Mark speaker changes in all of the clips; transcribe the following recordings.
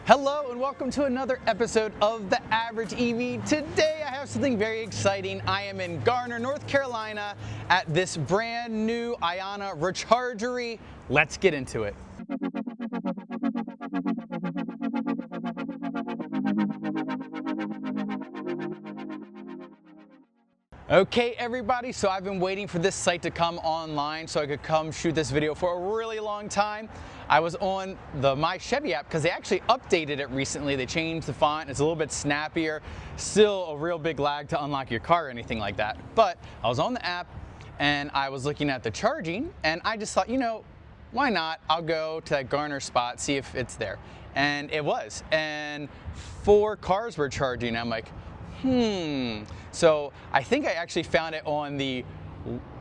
Speaker 1: Hello and welcome to another episode of The Average EV. Today I have something very exciting. I am in Garner, North Carolina at this brand new IONNA Rechargery. Let's get into it. Okay everybody, so I've been waiting for this site to come online so I could come shoot this video for a really long time. I was on the My Chevy app because they actually updated it recently. They changed the font, it's a little bit snappier. Still a real big lag to unlock your car or anything like that. But I was on the app and I was looking at the charging and I just thought, you know, why not? I'll go to that Garner spot, see if it's there. And it was, and 4 cars were charging. I'm like, So I think I actually found it on the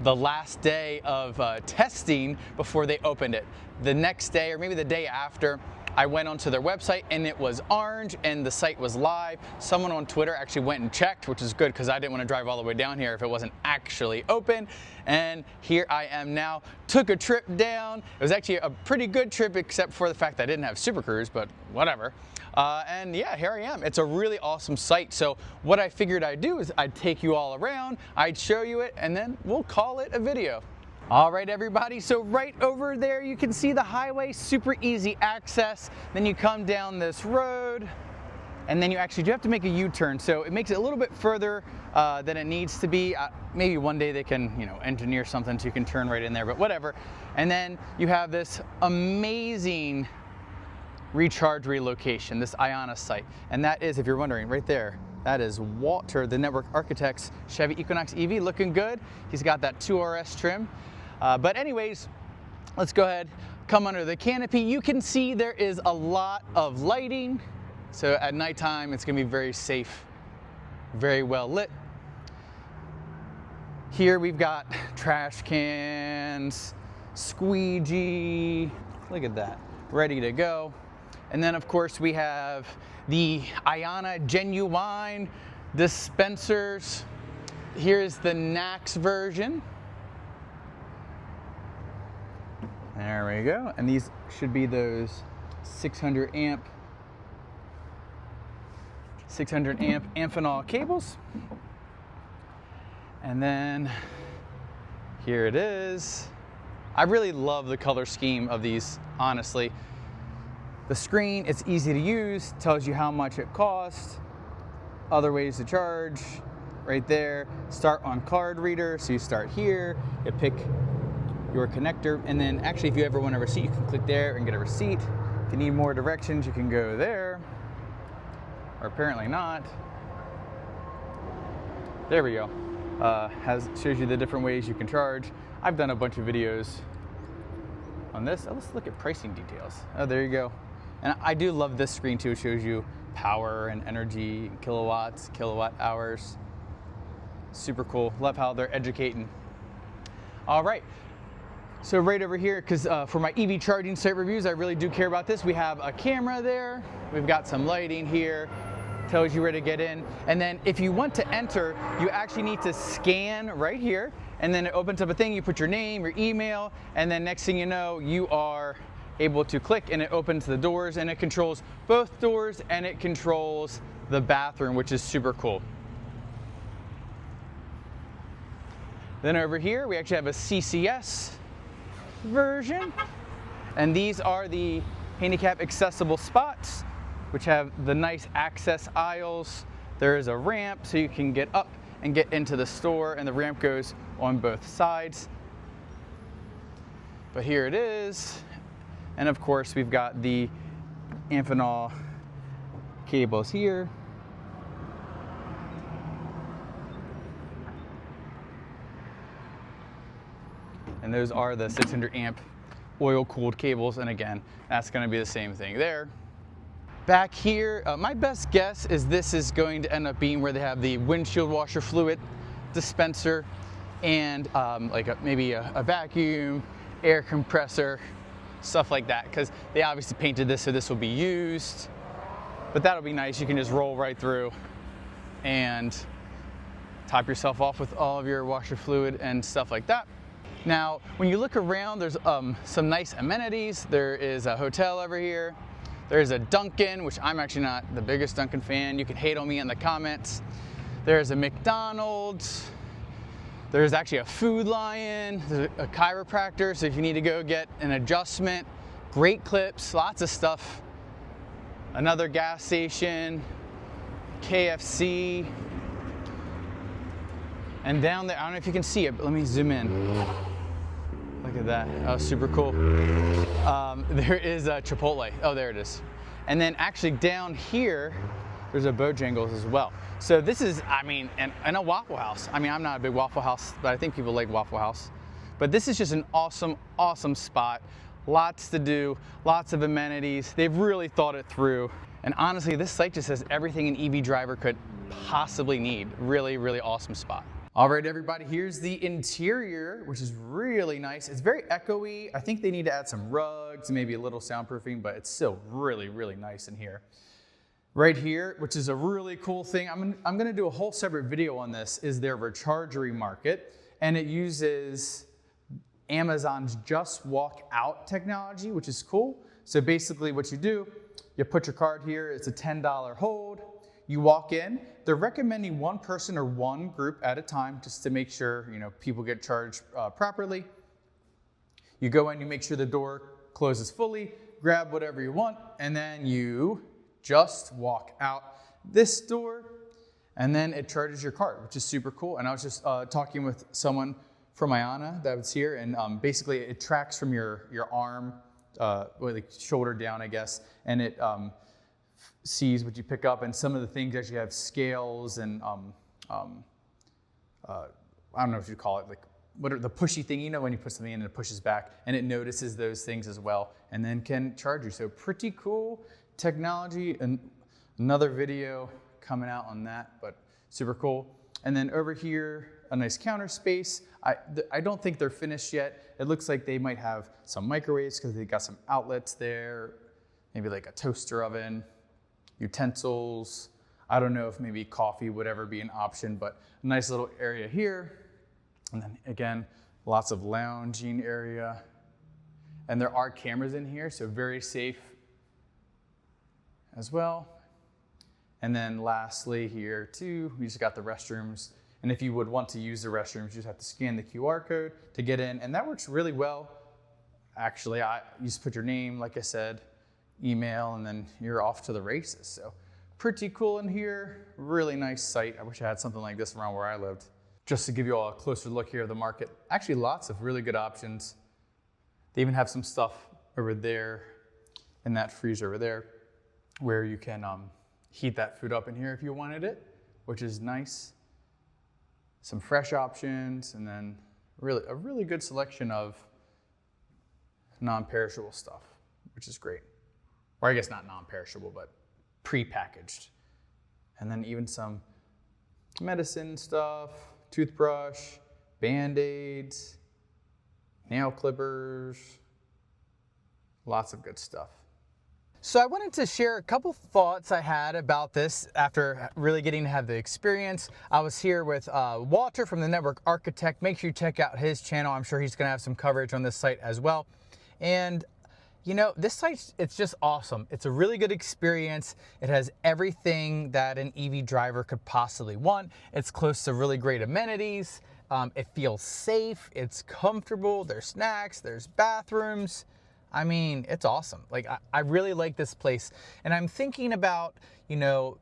Speaker 1: last day of testing before they opened it. The next day, or maybe the day after, I went onto their website and it was orange and the site was live. Someone on Twitter actually went and checked, which is good because I didn't want to drive all the way down here if it wasn't actually open. And here I am now. Took a trip down. It was actually a pretty good trip except for the fact that I didn't have Super Cruise, but whatever. And yeah, here I am. It's a really awesome site. So what I figured I'd do is I'd take you all around, I'd show you it, and then we'll call it a video. All right, everybody, so right over there you can see the highway, super easy access. Then you come down this road, and then you actually do have to make a U-turn, so it makes it a little bit further than it needs to be. Maybe one day they can, you know, engineer something so you can turn right in there, but whatever. And then you have this amazing Rechargery location, this IONNA site, and that is, if you're wondering, right there. That is Walter, the Network Architect's Chevy Equinox EV, looking good. He's got that 2RS trim. But anyways, let's go ahead, come under the canopy. You can see there is a lot of lighting. So at nighttime, it's gonna be very safe, very well lit. Here we've got trash cans, squeegee, look at that, ready to go. And then of course we have the IONNA Genuine dispensers. Here's the NAX version. There we go. And these should be those 600 amp Amphenol cables. And then here it is. I really love the color scheme of these, honestly. The screen, it's easy to use, tells you how much it costs, other ways to charge, right there. Start on card reader, so you start here, you pick your connector, and then actually if you ever want a receipt, you can click there and get a receipt. If you need more directions, you can go there, or apparently not. There we go. Shows you the different ways you can charge. I've done a bunch of videos on this. Let's look at pricing details. Oh, there you go. And I do love this screen too. It shows you power and energy, kilowatts, kilowatt hours. Super cool. Love how they're educating. All right. So right over here, because for my EV charging site reviews, I really do care about this. We have a camera there. We've got some lighting here. Tells you where to get in. And then if you want to enter, you actually need to scan right here. And then it opens up a thing. You put your name, your email, and then next thing you know, you are able to click and it opens the doors and it controls both doors and it controls the bathroom, which is super cool. Then over here, we actually have a CCS version. And these are the handicap accessible spots, which have the nice access aisles. There is a ramp so you can get up and get into the store, and the ramp goes on both sides. But here it is. And of course, we've got the Amphenol cables here. And those are the 600 amp oil-cooled cables. And again, that's gonna be the same thing there. Back here, my best guess is this is going to end up being where they have the windshield washer fluid dispenser and maybe a vacuum, air compressor, stuff like that, because they obviously painted this so this will be used. but that'll be nice. You can just roll right through and top yourself off with all of your washer fluid and stuff like that. Now, when you look around, there's some nice amenities. There is a hotel over here. There's a Dunkin', which I'm actually not the biggest Dunkin' fan. You can hate on me in the comments. There's a McDonald's. There's actually a Food Lion. There's a chiropractor, so if you need to go get an adjustment. Great clips, lots of stuff. Another gas station, KFC. And down there, I don't know if you can see it, but let me zoom in. Look at that, oh, super cool. There is a Chipotle, oh, there it is. And then actually down here, there's a Bojangles as well. So this is, I mean, and a Waffle House. I mean, I'm not a big Waffle House, but I think people like Waffle House. But this is just an awesome, awesome spot. Lots to do, lots of amenities. They've really thought it through. And honestly, this site just has everything an EV driver could possibly need. Really, really awesome spot. All right, everybody, here's the interior, which is really nice. It's very echoey. I think they need to add some rugs, maybe a little soundproofing, but it's still really, really nice in here. Right here, which is a really cool thing, I'm gonna do a whole separate video on this, is their Rechargery market, and it uses Amazon's Just Walk Out technology, which is cool. So basically what you do, you put your card here, it's a $10 hold, you walk in. They're recommending one person or one group at a time just to make sure, you know, people get charged properly. You go in, you make sure the door closes fully, grab whatever you want, and then you just walk out this door, and then it charges your card, which is super cool. And I was just talking with someone from IONNA that was here, and basically it tracks from your arm, or the shoulder down, I guess, and it sees what you pick up, and some of the things actually have scales and I don't know what you call it, like what are the pushy thing, you know, when you put something in and it pushes back, and it notices those things as well, and then can charge you. So pretty cool technology, and another video coming out on that, but super cool. And then over here, a nice counter space. I don't think they're finished yet. It looks like they might have some microwaves because they got some outlets there, maybe like a toaster oven, utensils. I don't know if maybe coffee would ever be an option, but a nice little area here. And then again, lots of lounging area. And there are cameras in here, so very safe as well. And then lastly here too, we just got the restrooms. And if you would want to use the restrooms, you just have to scan the QR code to get in. And that works really well. Actually, you just put your name, like I said, email, and then you're off to the races. So pretty cool in here, really nice site. I wish I had something like this around where I lived. Just to give you all a closer look here of the market. Actually, lots of really good options. They even have some stuff over there in that freezer over there where you can heat that food up in here if you wanted it, which is nice. Some fresh options, and then a really good selection of non-perishable stuff, which is great. Or I guess not non-perishable, but pre-packaged. And then even some medicine stuff, toothbrush, Band-Aids, nail clippers, lots of good stuff. So I wanted to share a couple thoughts I had about this after really getting to have the experience. I was here with Walter from the Network Architect. Make sure you check out his channel. I'm sure he's gonna have some coverage on this site as well. And you know, this site, it's just awesome. It's a really good experience. It has everything that an EV driver could possibly want. It's close to really great amenities. It feels safe, it's comfortable, there's snacks, there's bathrooms. I mean, it's awesome. Like, I really like this place. And I'm thinking about, you know,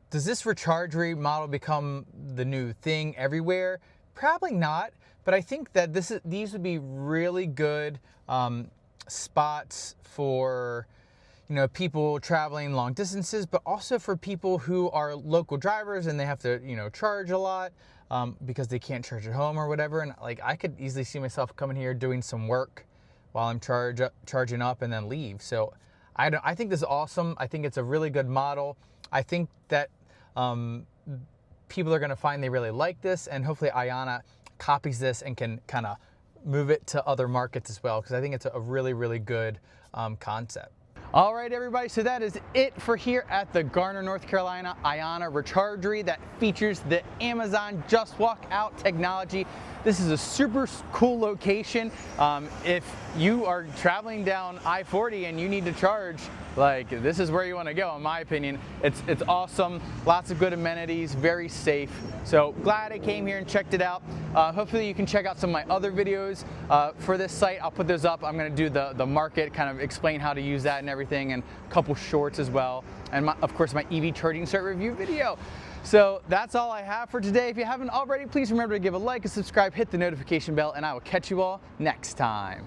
Speaker 1: does this Rechargery model become the new thing everywhere? Probably not, but I think that these would be really good spots for, you know, people traveling long distances, but also for people who are local drivers and they have to, you know, charge a lot because they can't charge at home or whatever. And like, I could easily see myself coming here doing some work while I'm charging up and then leave. So I think this is awesome. I think it's a really good model. I think that people are gonna find they really like this, and hopefully IONNA copies this and can kind of move it to other markets as well, because I think it's a really, really good concept. All right, everybody, so that is it for here at the Garner, North Carolina IONNA Rechargery that features the Amazon Just Walk Out technology. This is a super cool location. If you are traveling down I-40 and you need to charge, like, this is where you want to go, in my opinion. It's awesome, lots of good amenities, very safe. So glad I came here and checked it out. Hopefully you can check out some of my other videos for this site. I'll put those up. I'm going to do the market, kind of explain how to use that and everything, and a couple shorts as well. And of course my EV charging cert review video. So that's all I have for today. If you haven't already, please remember to give a like, a subscribe, hit the notification bell, and I will catch you all next time.